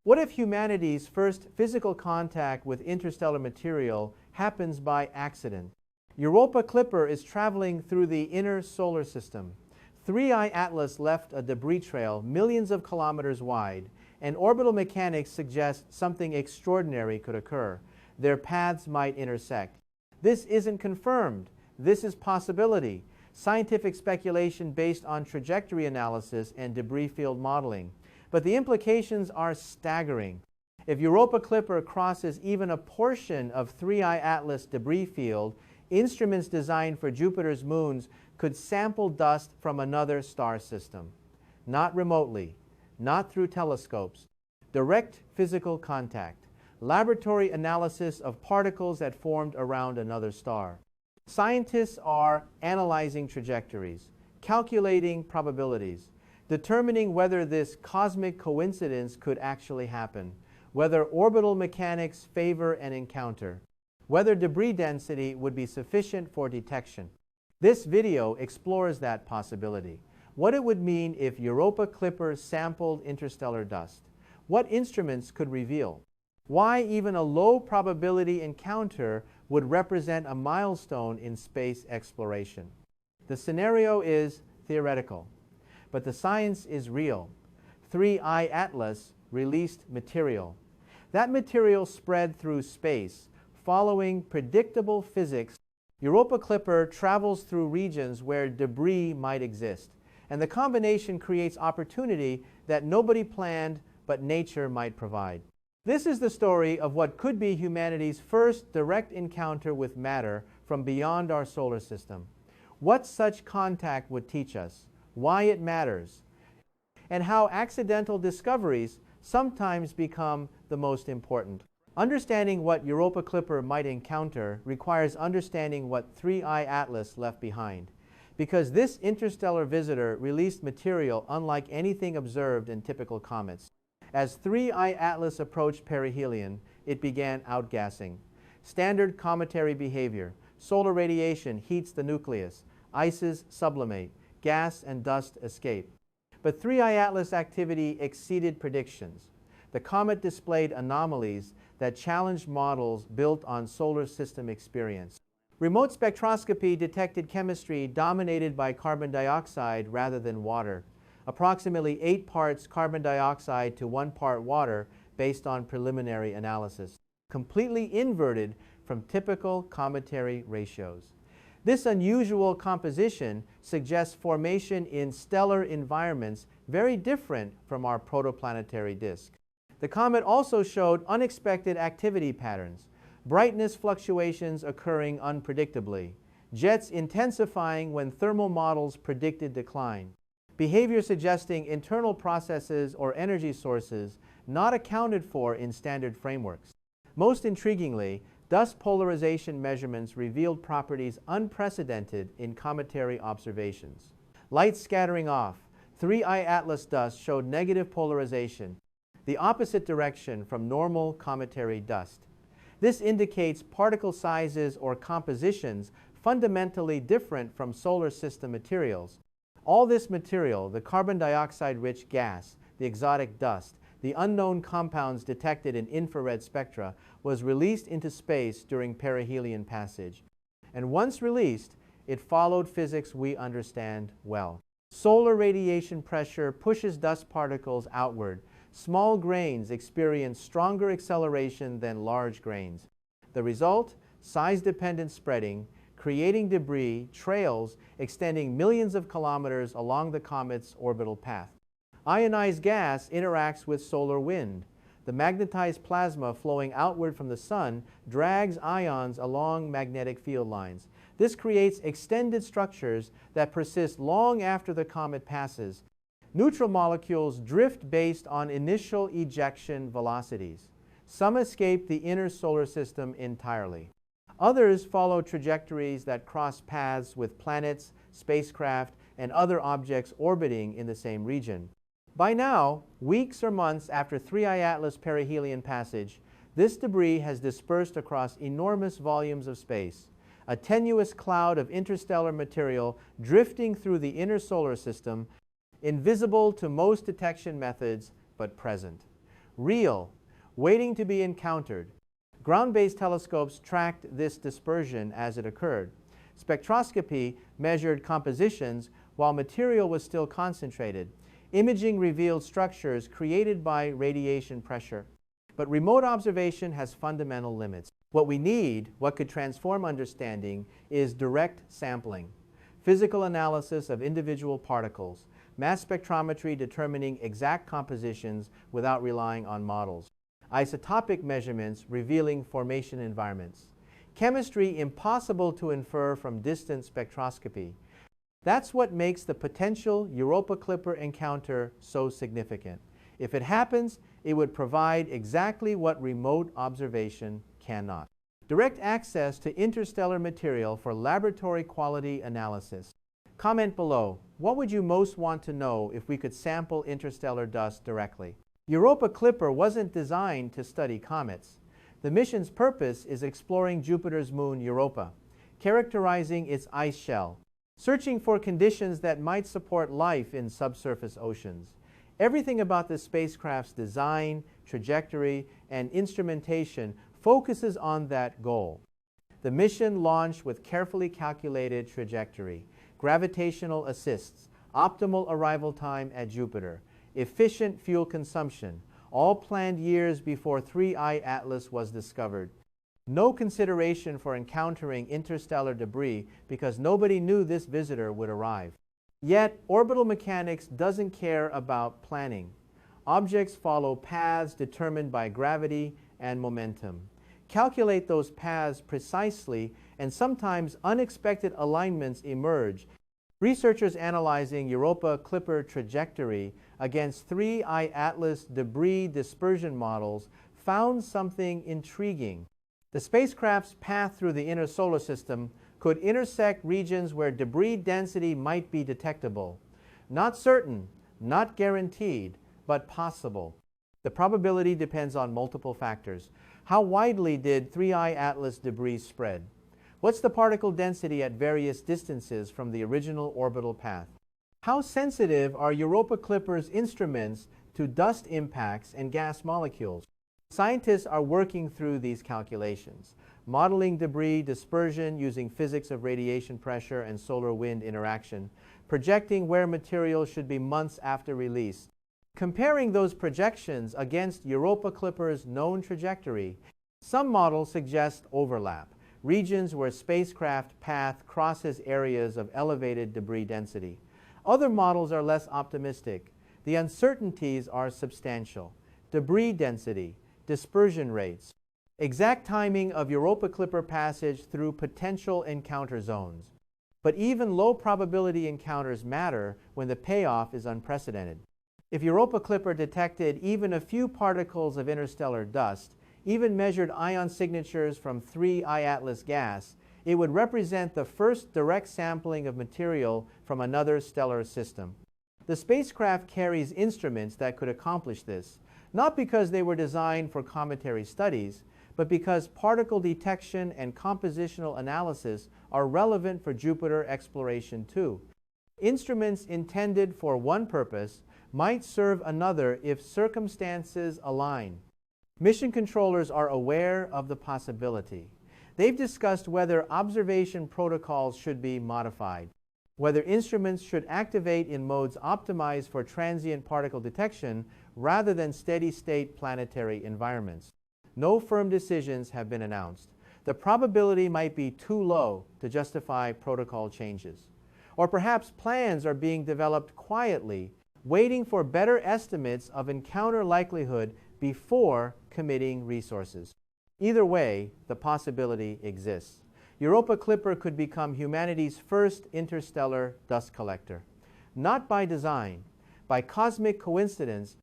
What if humanity's first physical contact with interstellar material happens by accident? Europa Clipper is traveling through the inner solar system. 3I Atlas left a debris trail millions of kilometers wide, and orbital mechanics suggest something extraordinary could occur. Their paths might intersect. This isn't confirmed. This is possibility. Scientific speculation based on trajectory analysis and debris field modeling. But the implications are staggering. If Europa Clipper crosses even a portion of 3I Atlas debris field, instruments designed for Jupiter's moons could sample dust from another star system. Not remotely, not through telescopes. Direct physical contact. Laboratory analysis of particles that formed around another star. Scientists are analyzing trajectories, calculating probabilities, determining whether this cosmic coincidence could actually happen, whether orbital mechanics favor an encounter, whether debris density would be sufficient for detection. This video explores that possibility. What it would mean if Europa Clipper sampled interstellar dust. What instruments could reveal? Why even a low probability encounter would represent a milestone in space exploration. The scenario is theoretical, but the science is real. 3I Atlas released material. That material spread through space, following predictable physics. Europa Clipper travels through regions where debris might exist, and the combination creates opportunity that nobody planned but nature might provide. This is the story of what could be humanity's first direct encounter with matter from beyond our solar system. What such contact would teach us, why it matters, and how accidental discoveries sometimes become the most important. Understanding what Europa Clipper might encounter requires understanding what 3I Atlas left behind, because this interstellar visitor released material unlike anything observed in typical comets. As 3I Atlas approached perihelion, it began outgassing. Standard cometary behavior. Solar radiation heats the nucleus. Ices sublimate. Gas and dust escape. But 3I Atlas activity exceeded predictions. The comet displayed anomalies that challenged models built on solar system experience. Remote spectroscopy detected chemistry dominated by carbon dioxide rather than water. Approximately 8 parts carbon dioxide to 1 part water based on preliminary analysis, completely inverted from typical cometary ratios. This unusual composition suggests formation in stellar environments very different from our protoplanetary disk. The comet also showed unexpected activity patterns, brightness fluctuations occurring unpredictably, jets intensifying when thermal models predicted decline, behavior suggesting internal processes or energy sources not accounted for in standard frameworks. Most intriguingly, dust polarization measurements revealed properties unprecedented in cometary observations. Light scattering off. 3I Atlas dust showed negative polarization, the opposite direction from normal cometary dust. This indicates particle sizes or compositions fundamentally different from solar system materials. All this material, the carbon dioxide-rich gas, the exotic dust, the unknown compounds detected in infrared spectra, was released into space during perihelion passage. And once released, it followed physics we understand well. Solar radiation pressure pushes dust particles outward. Small grains experience stronger acceleration than large grains. The result? Size-dependent spreading, creating debris trails extending millions of kilometers along the comet's orbital path. Ionized gas interacts with solar wind. The magnetized plasma flowing outward from the sun drags ions along magnetic field lines. This creates extended structures that persist long after the comet passes. Neutral molecules drift based on initial ejection velocities. Some escape the inner solar system entirely. Others follow trajectories that cross paths with planets, spacecraft, and other objects orbiting in the same region. By now, weeks or months after 3I Atlas perihelion passage, this debris has dispersed across enormous volumes of space, a tenuous cloud of interstellar material drifting through the inner solar system, invisible to most detection methods, but present. real, waiting to be encountered. Ground-based telescopes tracked this dispersion as it occurred. Spectroscopy measured compositions while material was still concentrated. Imaging revealed structures created by radiation pressure. But remote observation has fundamental limits. What we need, what could transform understanding, is direct sampling, physical analysis of individual particles, mass spectrometry determining exact compositions without relying on models, isotopic measurements revealing formation environments, chemistry impossible to infer from distant spectroscopy. That's what makes the potential Europa Clipper encounter so significant. If it happens, it would provide exactly what remote observation cannot. Direct access to interstellar material for laboratory quality analysis. Comment below, what would you most want to know if we could sample interstellar dust directly? Europa Clipper wasn't designed to study comets. The mission's purpose is exploring Jupiter's moon Europa, characterizing its ice shell, searching for conditions that might support life in subsurface oceans. Everything about the spacecraft's design, trajectory, and instrumentation focuses on that goal. The mission launched with carefully calculated trajectory, gravitational assists, optimal arrival time at Jupiter, efficient fuel consumption, all planned years before 3I Atlas was discovered. No consideration for encountering interstellar debris because nobody knew this visitor would arrive. Yet, orbital mechanics doesn't care about planning. Objects follow paths determined by gravity and momentum. Calculate those paths precisely, and sometimes unexpected alignments emerge. Researchers analyzing Europa Clipper trajectory against 3I Atlas debris dispersion models found something intriguing. The spacecraft's path through the inner solar system could intersect regions where debris density might be detectable. Not certain, not guaranteed, but possible. The probability depends on multiple factors. How widely did 3I Atlas debris spread? What's the particle density at various distances from the original orbital path? How sensitive are Europa Clipper's instruments to dust impacts and gas molecules? Scientists are working through these calculations, modeling debris dispersion using physics of radiation pressure and solar wind interaction, projecting where material should be months after release. Comparing those projections against Europa Clipper's known trajectory, some models suggest overlap, regions where spacecraft path crosses areas of elevated debris density. Other models are less optimistic. The uncertainties are substantial. Debris density, dispersion rates, exact timing of Europa Clipper passage through potential encounter zones. But even low probability encounters matter when the payoff is unprecedented. If Europa Clipper detected even a few particles of interstellar dust, even measured ion signatures from 3I Atlas gas, it would represent the first direct sampling of material from another stellar system. The spacecraft carries instruments that could accomplish this, not because they were designed for cometary studies, but because particle detection and compositional analysis are relevant for Jupiter exploration too. Instruments intended for one purpose might serve another if circumstances align. Mission controllers are aware of the possibility. They've discussed whether observation protocols should be modified, whether instruments should activate in modes optimized for transient particle detection rather than steady-state planetary environments. No firm decisions have been announced. The probability might be too low to justify protocol changes. Or perhaps plans are being developed quietly, waiting for better estimates of encounter likelihood before committing resources. Either way, the possibility exists. Europa Clipper could become humanity's first interstellar dust collector. Not by design, by cosmic coincidence,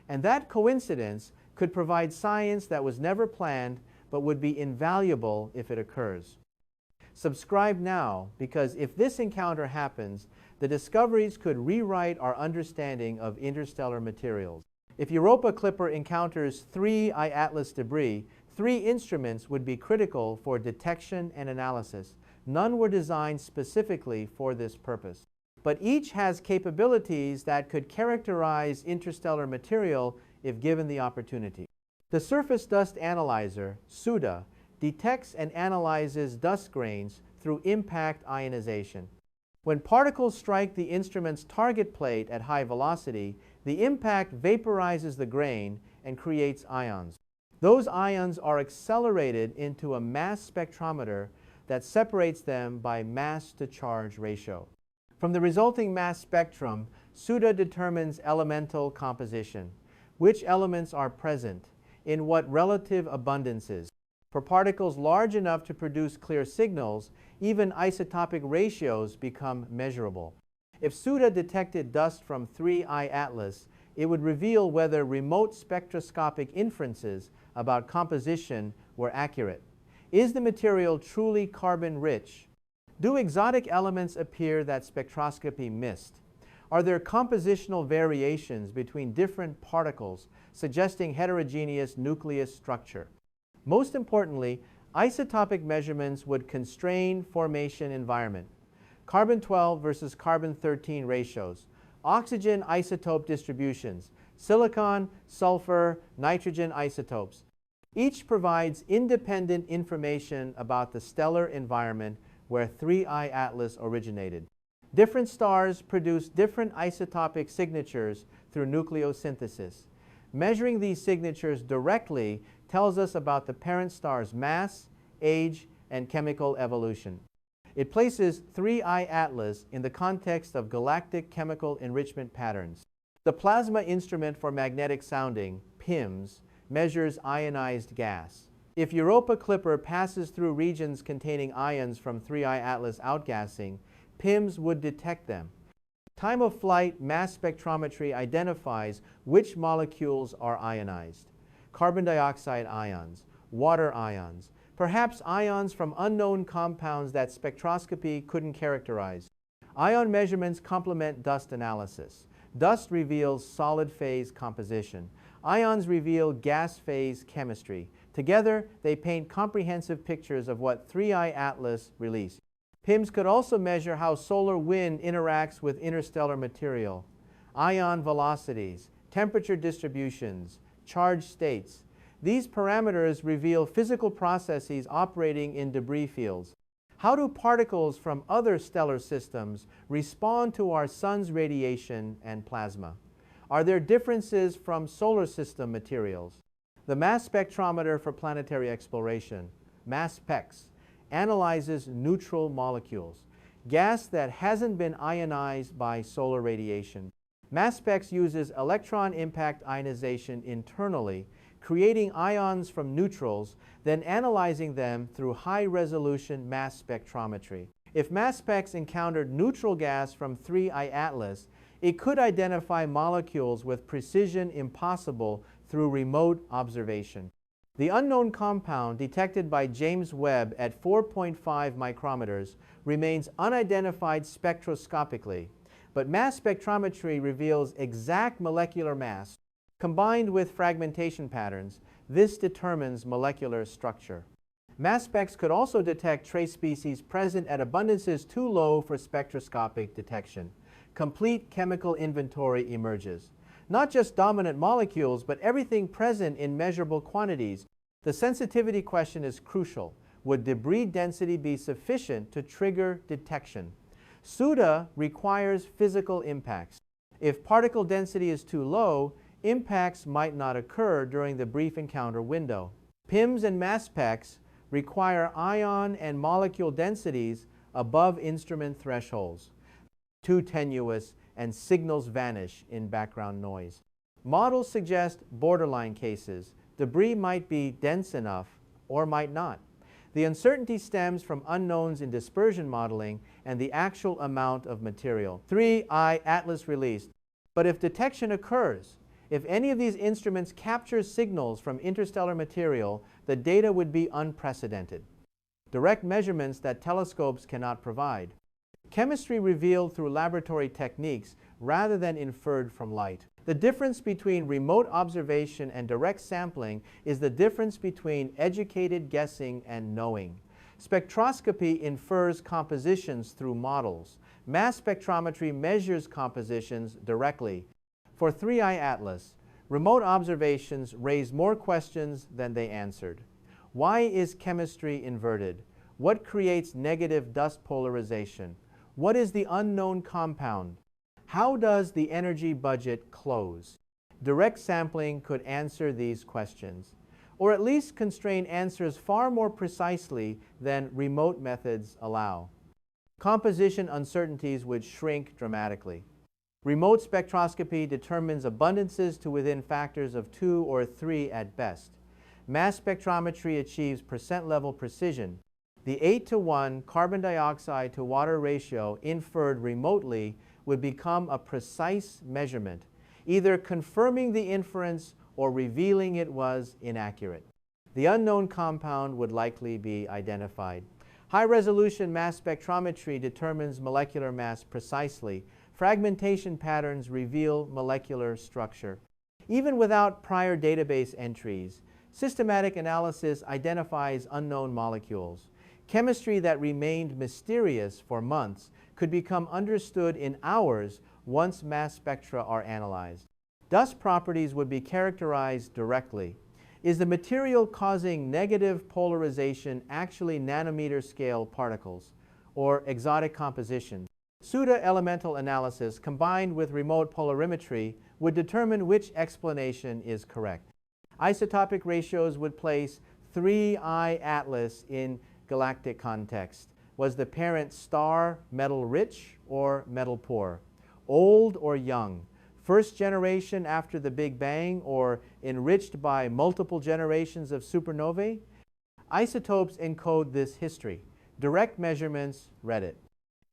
and that coincidence could provide science that was never planned but would be invaluable if it occurs. Subscribe now, because if this encounter happens, the discoveries could rewrite our understanding of interstellar materials. If Europa Clipper encounters 3I Atlas debris, 3 instruments would be critical for detection and analysis. None were designed specifically for this purpose. But each has capabilities that could characterize interstellar material if given the opportunity. The Surface Dust Analyzer, SUDA, detects and analyzes dust grains through impact ionization. When particles strike the instrument's target plate at high velocity, the impact vaporizes the grain and creates ions. Those ions are accelerated into a mass spectrometer that separates them by mass-to-charge ratio. From the resulting mass spectrum, SUDA determines elemental composition, which elements are present, in what relative abundances. For particles large enough to produce clear signals, even isotopic ratios become measurable. If SUDA detected dust from 3I Atlas, it would reveal whether remote spectroscopic inferences about composition were accurate. Is the material truly carbon-rich? Do exotic elements appear that spectroscopy missed? Are there compositional variations between different particles suggesting heterogeneous nucleus structure? Most importantly, isotopic measurements would constrain formation environment. Carbon-12 versus carbon-13 ratios, oxygen isotope distributions, silicon, sulfur, nitrogen isotopes. Each provides independent information about the stellar environment where 3I Atlas originated. Different stars produce different isotopic signatures through nucleosynthesis. Measuring these signatures directly tells us about the parent star's mass, age, and chemical evolution. It places 3I Atlas in the context of galactic chemical enrichment patterns. The Plasma Instrument for Magnetic Sounding, PIMS, measures ionized gas. If Europa Clipper passes through regions containing ions from 3I Atlas outgassing, PIMS would detect them. Time of flight mass spectrometry identifies which molecules are ionized. Carbon dioxide ions, water ions, perhaps ions from unknown compounds that spectroscopy couldn't characterize. Ion measurements complement dust analysis. Dust reveals solid phase composition. Ions reveal gas phase chemistry. Together, they paint comprehensive pictures of what 3I Atlas released. PIMS could also measure how solar wind interacts with interstellar material, ion velocities, temperature distributions, charge states. These parameters reveal physical processes operating in debris fields. How do particles from other stellar systems respond to our sun's radiation and plasma? Are there differences from solar system materials? The mass spectrometer for planetary exploration, MASPEX, analyzes neutral molecules, gas that hasn't been ionized by solar radiation. MASPEX uses electron impact ionization internally, creating ions from neutrals, then analyzing them through high-resolution mass spectrometry. If MASPEX encountered neutral gas from 3I Atlas, it could identify molecules with precision impossible through remote observation. The unknown compound detected by James Webb at 4.5 micrometers remains unidentified spectroscopically, but mass spectrometry reveals exact molecular mass. Combined with fragmentation patterns, this determines molecular structure. MASPEX could also detect trace species present at abundances too low for spectroscopic detection. Complete chemical inventory emerges. Not just dominant molecules, but everything present in measurable quantities. The sensitivity question is crucial. Would debris density be sufficient to trigger detection? SUDA requires physical impacts. If particle density is too low, impacts might not occur during the brief encounter window. PIMS and MASPEX require ion and molecule densities above instrument thresholds. Too tenuous, and signals vanish in background noise. Models suggest borderline cases. Debris might be dense enough or might not. The uncertainty stems from unknowns in dispersion modeling and the actual amount of material. 3I Atlas released. But if detection occurs, if any of these instruments capture signals from interstellar material, the data would be unprecedented. Direct measurements that telescopes cannot provide. Chemistry revealed through laboratory techniques rather than inferred from light. The difference between remote observation and direct sampling is the difference between educated guessing and knowing. Spectroscopy infers compositions through models. Mass spectrometry measures compositions directly. For 3I Atlas, Remote observations raise more questions than they answered. Why is chemistry inverted? What creates negative dust polarization? What is the unknown compound? How does the energy budget close? Direct sampling could answer these questions, or at least constrain answers far more precisely than remote methods allow. Composition uncertainties would shrink dramatically. Remote spectroscopy determines abundances to within factors of 2 or 3 at best. Mass spectrometry achieves percent-level precision. The 8:1 carbon dioxide to water ratio inferred remotely would become a precise measurement, either confirming the inference or revealing it was inaccurate. The unknown compound would likely be identified. High-resolution mass spectrometry determines molecular mass precisely. Fragmentation patterns reveal molecular structure. Even without prior database entries, systematic analysis identifies unknown molecules. Chemistry that remained mysterious for months could become understood in hours once mass spectra are analyzed. Dust properties would be characterized directly. Is the material causing negative polarization actually nanometer-scale particles or exotic composition? SUDA elemental analysis combined with remote polarimetry would determine which explanation is correct. Isotopic ratios would place 3I Atlas in galactic context. Was the parent star metal-rich or metal-poor? Old or young? First generation after the Big Bang or enriched by multiple generations of supernovae? Isotopes encode this history. Direct measurements read it.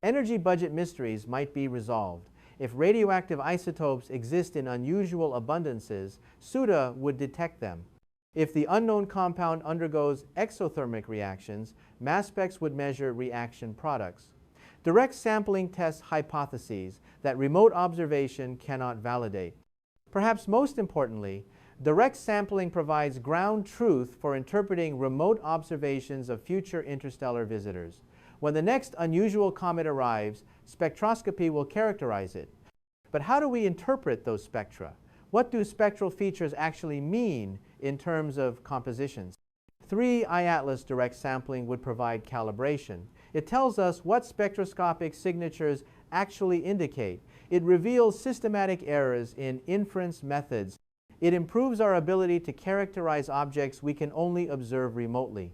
Energy budget mysteries might be resolved. If radioactive isotopes exist in unusual abundances, SUDA would detect them. If the unknown compound undergoes exothermic reactions, MASPEX would measure reaction products. Direct sampling tests hypotheses that remote observation cannot validate. Perhaps most importantly, direct sampling provides ground truth for interpreting remote observations of future interstellar visitors. When the next unusual comet arrives, spectroscopy will characterize it. But how do we interpret those spectra? What do spectral features actually mean in terms of compositions? 3I Atlas direct sampling would provide calibration. It tells us what spectroscopic signatures actually indicate. It reveals systematic errors in inference methods. It improves our ability to characterize objects we can only observe remotely.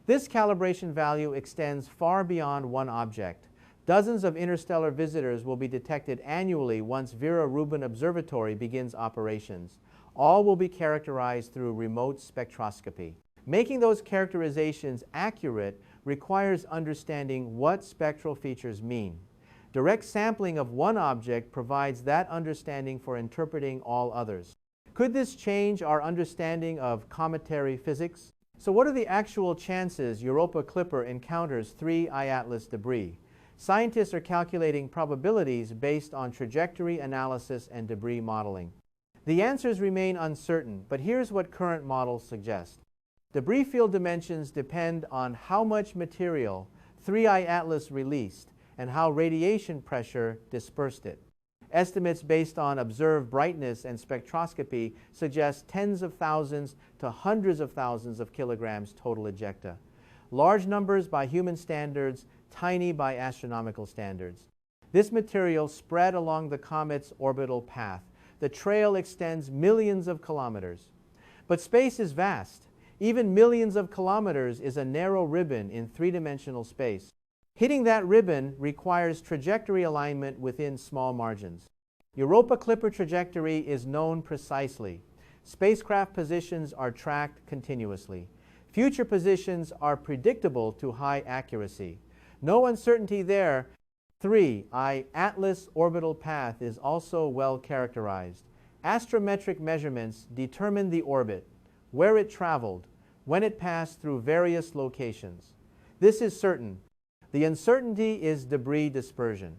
This calibration value extends far beyond one object. Dozens of interstellar visitors will be detected annually once Vera Rubin Observatory begins operations. All will be characterized through remote spectroscopy. Making those characterizations accurate requires understanding what spectral features mean. Direct sampling of one object provides that understanding for interpreting all others. Could this change our understanding of cometary physics? So what are the actual chances Europa Clipper encounters 3I Atlas debris? Scientists are calculating probabilities based on trajectory analysis and debris modeling. The answers remain uncertain, but here's what current models suggest. Debris field dimensions depend on how much material 3I Atlas released and how radiation pressure dispersed it. Estimates based on observed brightness and spectroscopy suggest tens of thousands to hundreds of thousands of kilograms total ejecta. Large numbers by human standards, tiny by astronomical standards. This material spread along the comet's orbital path. The trail extends millions of kilometers. But space is vast. Even millions of kilometers is a narrow ribbon in three-dimensional space. Hitting that ribbon requires trajectory alignment within small margins. Europa Clipper trajectory is known precisely. Spacecraft positions are tracked continuously. Future positions are predictable to high accuracy. No uncertainty there. 3I Atlas orbital path is also well characterized. Astrometric measurements determine the orbit, where it traveled, when it passed through various locations. This is certain. The uncertainty is debris dispersion.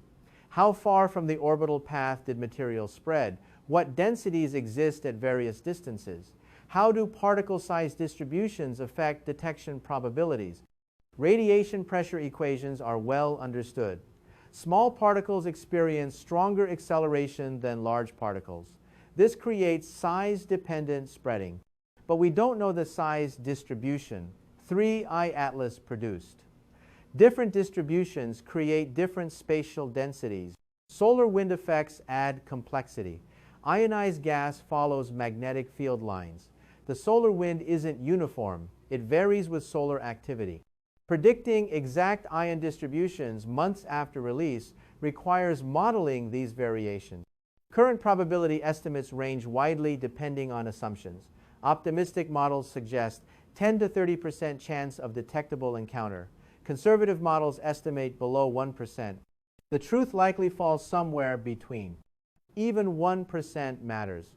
How far from the orbital path did material spread? What densities exist at various distances? How do particle size distributions affect detection probabilities? Radiation pressure equations are well understood. Small particles experience stronger acceleration than large particles. This creates size-dependent spreading, but we don't know the size distribution 3I Atlas produced. Different distributions create different spatial densities. Solar wind effects add complexity. Ionized gas follows magnetic field lines. The solar wind isn't uniform. It varies with solar activity. Predicting exact ion distributions months after release requires modeling these variations. Current probability estimates range widely depending on assumptions. Optimistic models suggest 10 to 30% chance of detectable encounter. Conservative models estimate below 1%. The truth likely falls somewhere between. Even 1% matters.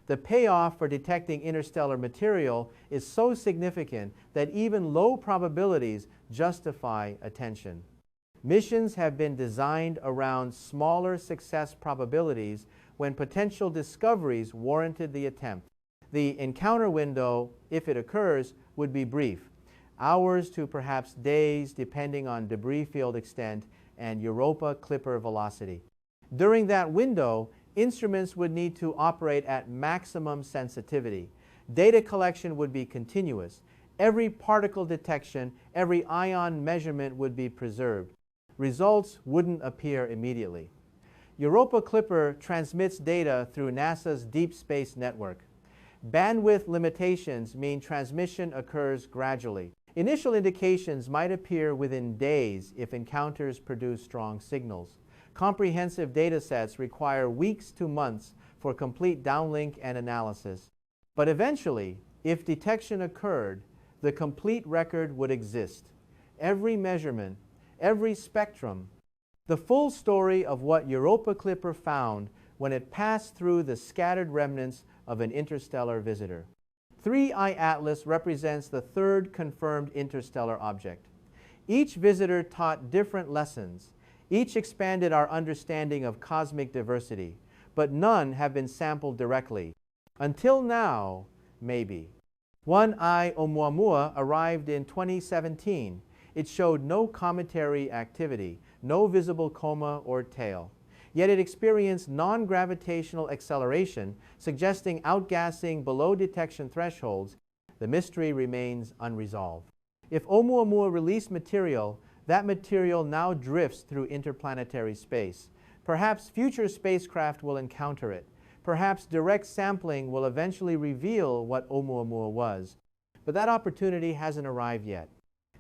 The payoff for detecting interstellar material is so significant that even low probabilities justify attention. Missions have been designed around smaller success probabilities when potential discoveries warranted the attempt. The encounter window, if it occurs, would be brief, hours to perhaps days depending on debris field extent and Europa Clipper velocity. During that window, instruments would need to operate at maximum sensitivity. Data collection would be continuous. Every particle detection, every ion measurement would be preserved. Results wouldn't appear immediately. Europa Clipper transmits data through NASA's Deep Space Network. Bandwidth limitations mean transmission occurs gradually. Initial indications might appear within days if encounters produce strong signals. Comprehensive data sets require weeks to months for complete downlink and analysis. But eventually, if detection occurred, the complete record would exist. Every measurement, every spectrum, the full story of what Europa Clipper found when it passed through the scattered remnants of an interstellar visitor. 3I Atlas represents the third confirmed interstellar object. Each visitor taught different lessons. Each expanded our understanding of cosmic diversity, but none have been sampled directly. Until now, maybe. 1I Oumuamua arrived in 2017. It showed no cometary activity, no visible coma or tail. Yet it experienced non-gravitational acceleration, suggesting outgassing below detection thresholds. The mystery remains unresolved. If Oumuamua released material, that material now drifts through interplanetary space. Perhaps future spacecraft will encounter it. Perhaps direct sampling will eventually reveal what Oumuamua was. But that opportunity hasn't arrived yet.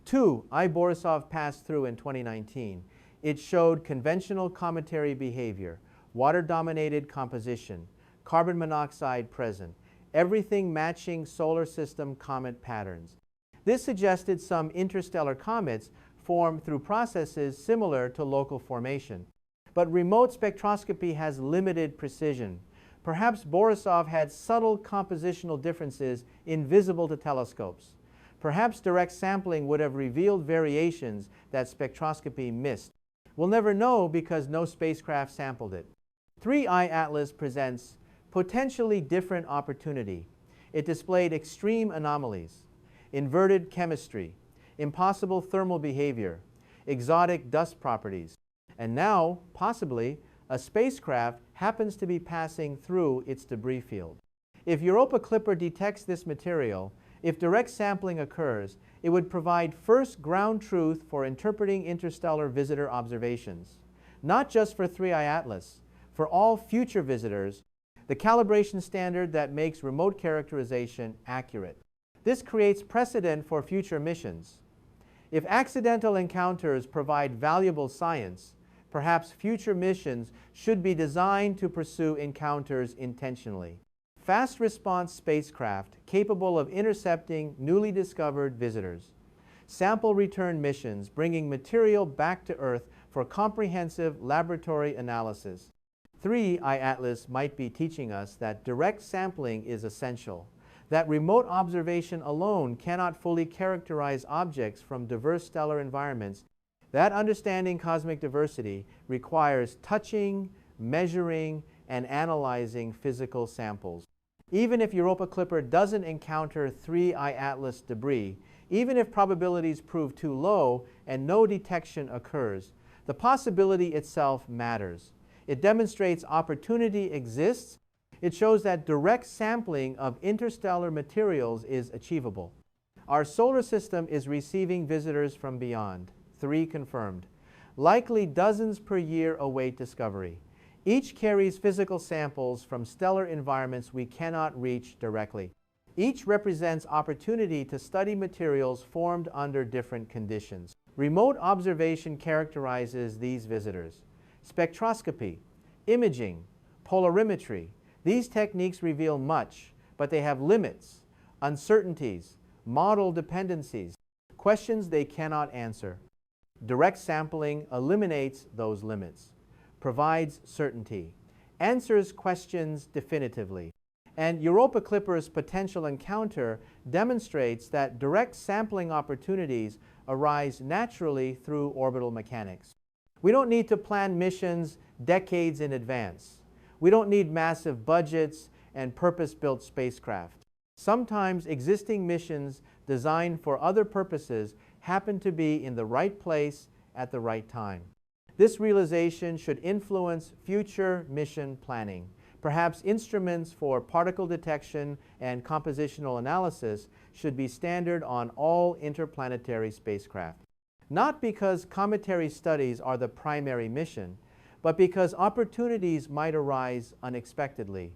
2I Borisov passed through in 2019. It showed conventional cometary behavior, water-dominated composition, carbon monoxide present, everything matching solar system comet patterns. This suggested some interstellar comets form through processes similar to local formation. But remote spectroscopy has limited precision. Perhaps Borisov had subtle compositional differences invisible to telescopes. Perhaps direct sampling would have revealed variations that spectroscopy missed. We'll never know because no spacecraft sampled it. 3I Atlas presents potentially different opportunity. It displayed extreme anomalies, inverted chemistry, impossible thermal behavior, exotic dust properties, and now, possibly, a spacecraft happens to be passing through its debris field. If Europa Clipper detects this material, if direct sampling occurs, it would provide first ground truth for interpreting interstellar visitor observations, not just for 3I Atlas, for all future visitors, the calibration standard that makes remote characterization accurate. This creates precedent for future missions. If accidental encounters provide valuable science, perhaps future missions should be designed to pursue encounters intentionally. Fast response spacecraft capable of intercepting newly discovered visitors. Sample return missions bringing material back to Earth for comprehensive laboratory analysis. 3I Atlas might be teaching us that direct sampling is essential, that remote observation alone cannot fully characterize objects from diverse stellar environments. That understanding cosmic diversity requires touching, measuring, and analyzing physical samples. Even if Europa Clipper doesn't encounter 3I Atlas debris, even if probabilities prove too low and no detection occurs, the possibility itself matters. It demonstrates opportunity exists It shows that direct sampling of interstellar materials is achievable. Our solar system is receiving visitors from beyond. 3 confirmed. Likely dozens per year await discovery. Each carries physical samples from stellar environments we cannot reach directly. Each represents opportunity to study materials formed under different conditions. Remote observation characterizes these visitors. Spectroscopy, imaging, polarimetry. These techniques reveal much, but they have limits, uncertainties, model dependencies, questions they cannot answer. Direct sampling eliminates those limits, provides certainty, answers questions definitively. And Europa Clipper's potential encounter demonstrates that direct sampling opportunities arise naturally through orbital mechanics. We don't need to plan missions decades in advance. We don't need massive budgets and purpose-built spacecraft. Sometimes existing missions designed for other purposes happen to be in the right place at the right time. This realization should influence future mission planning. Perhaps instruments for particle detection and compositional analysis should be standard on all interplanetary spacecraft. Not because cometary studies are the primary mission, but because opportunities might arise unexpectedly.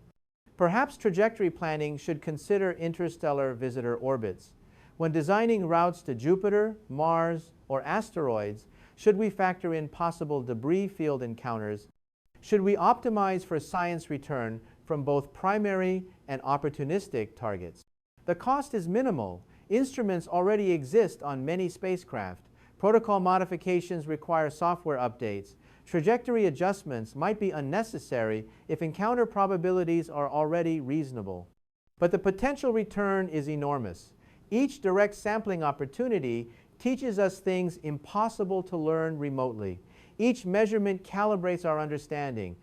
Perhaps trajectory planning should consider interstellar visitor orbits. When designing routes to Jupiter, Mars, or asteroids, should we factor in possible debris field encounters? Should we optimize for science return from both primary and opportunistic targets? The cost is minimal. Instruments already exist on many spacecraft. Protocol modifications require software updates. Trajectory adjustments might be unnecessary if encounter probabilities are already reasonable. But the potential return is enormous. Each direct sampling opportunity teaches us things impossible to learn remotely. Each measurement calibrates our understanding.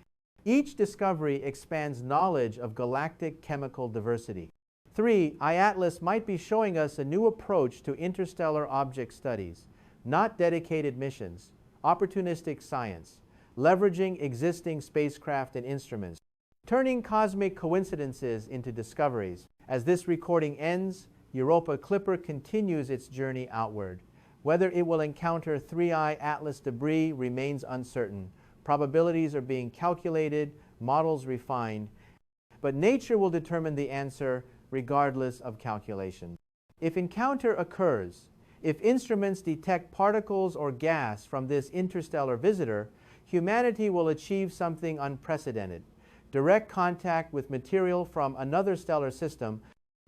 Each discovery expands knowledge of galactic chemical diversity. 3. IATLAS might be showing us a new approach to interstellar object studies, not dedicated missions, opportunistic science, leveraging existing spacecraft and instruments, turning cosmic coincidences into discoveries. As this recording ends, Europa Clipper continues its journey outward. Whether it will encounter 3I Atlas debris remains uncertain. Probabilities are being calculated, models refined, but nature will determine the answer regardless of calculation. If encounter occurs, if instruments detect particles or gas from this interstellar visitor, humanity will achieve something unprecedented. Direct contact with material from another stellar system,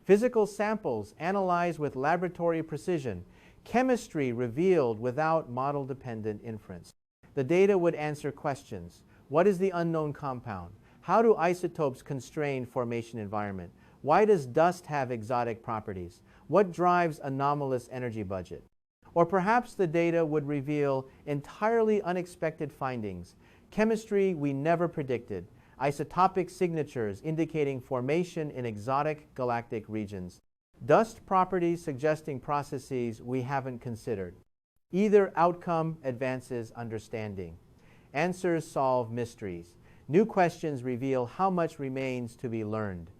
physical samples analyzed with laboratory precision, chemistry revealed without model-dependent inference. The data would answer questions. What is the unknown compound? How do isotopes constrain formation environment? Why does dust have exotic properties? What drives anomalous energy budget? Or perhaps the data would reveal entirely unexpected findings, chemistry we never predicted, isotopic signatures indicating formation in exotic galactic regions, dust properties suggesting processes we haven't considered. Either outcome advances understanding. Answers solve mysteries. New questions reveal how much remains to be learned.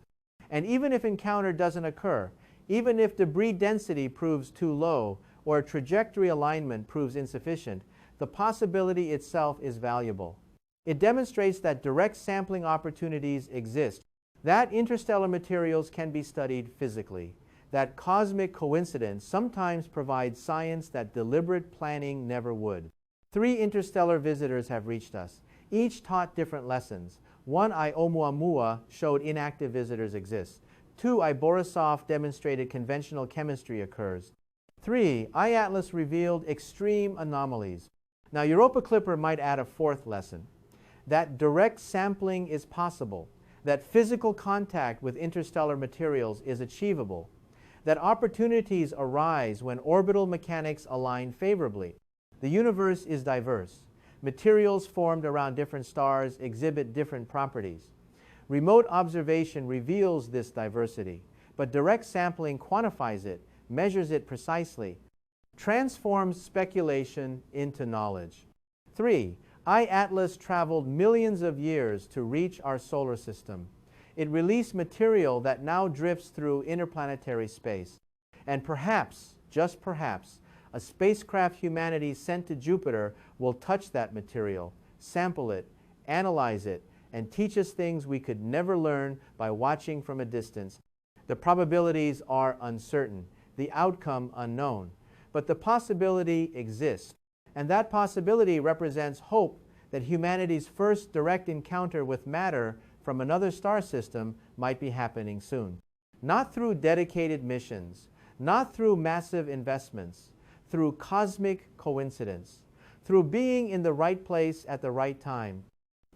And even if encounter doesn't occur, even if debris density proves too low or trajectory alignment proves insufficient, the possibility itself is valuable. It demonstrates that direct sampling opportunities exist, that interstellar materials can be studied physically, that cosmic coincidence sometimes provides science that deliberate planning never would. 3 interstellar visitors have reached us. Each taught different lessons. 1 Oumuamua showed inactive visitors exist. 2 Borisov demonstrated conventional chemistry occurs. 3 IATLAS revealed extreme anomalies. Now Europa Clipper might add a 4th lesson, that direct sampling is possible, that physical contact with interstellar materials is achievable, that opportunities arise when orbital mechanics align favorably. The universe is diverse. Materials formed around different stars exhibit different properties. Remote observation reveals this diversity, but direct sampling quantifies it, measures it precisely, transforms speculation into knowledge. 3. IATLAS traveled millions of years to reach our solar system. It released material that now drifts through interplanetary space. And perhaps, just perhaps, a spacecraft humanity sent to Jupiter will touch that material, sample it, analyze it, and teach us things we could never learn by watching from a distance. The probabilities are uncertain, the outcome unknown, but the possibility exists. And that possibility represents hope that humanity's first direct encounter with matter from another star system might be happening soon. Not through dedicated missions, not through massive investments, through cosmic coincidence, through being in the right place at the right time,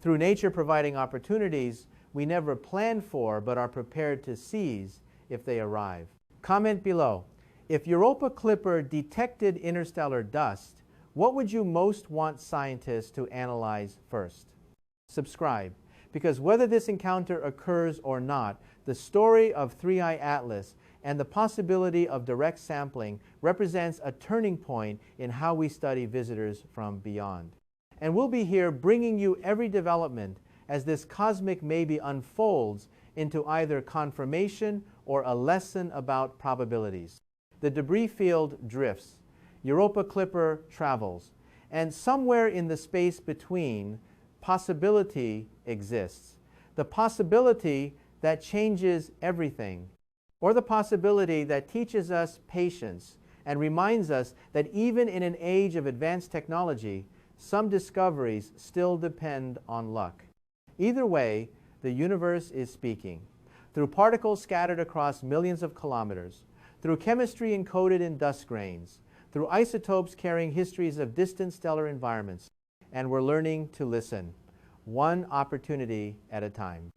through nature providing opportunities we never planned for but are prepared to seize if they arrive. Comment below. If Europa Clipper detected interstellar dust, what would you most want scientists to analyze first? Subscribe, because whether this encounter occurs or not, the story of 3I Atlas and the possibility of direct sampling represents a turning point in how we study visitors from beyond. And we'll be here bringing you every development as this cosmic maybe unfolds into either confirmation or a lesson about probabilities. The debris field drifts, Europa Clipper travels, and somewhere in the space between, possibility exists. The possibility that changes everything, or the possibility that teaches us patience and reminds us that even in an age of advanced technology, some discoveries still depend on luck. Either way, the universe is speaking. Through particles scattered across millions of kilometers, through chemistry encoded in dust grains, through isotopes carrying histories of distant stellar environments, and we're learning to listen, one opportunity at a time.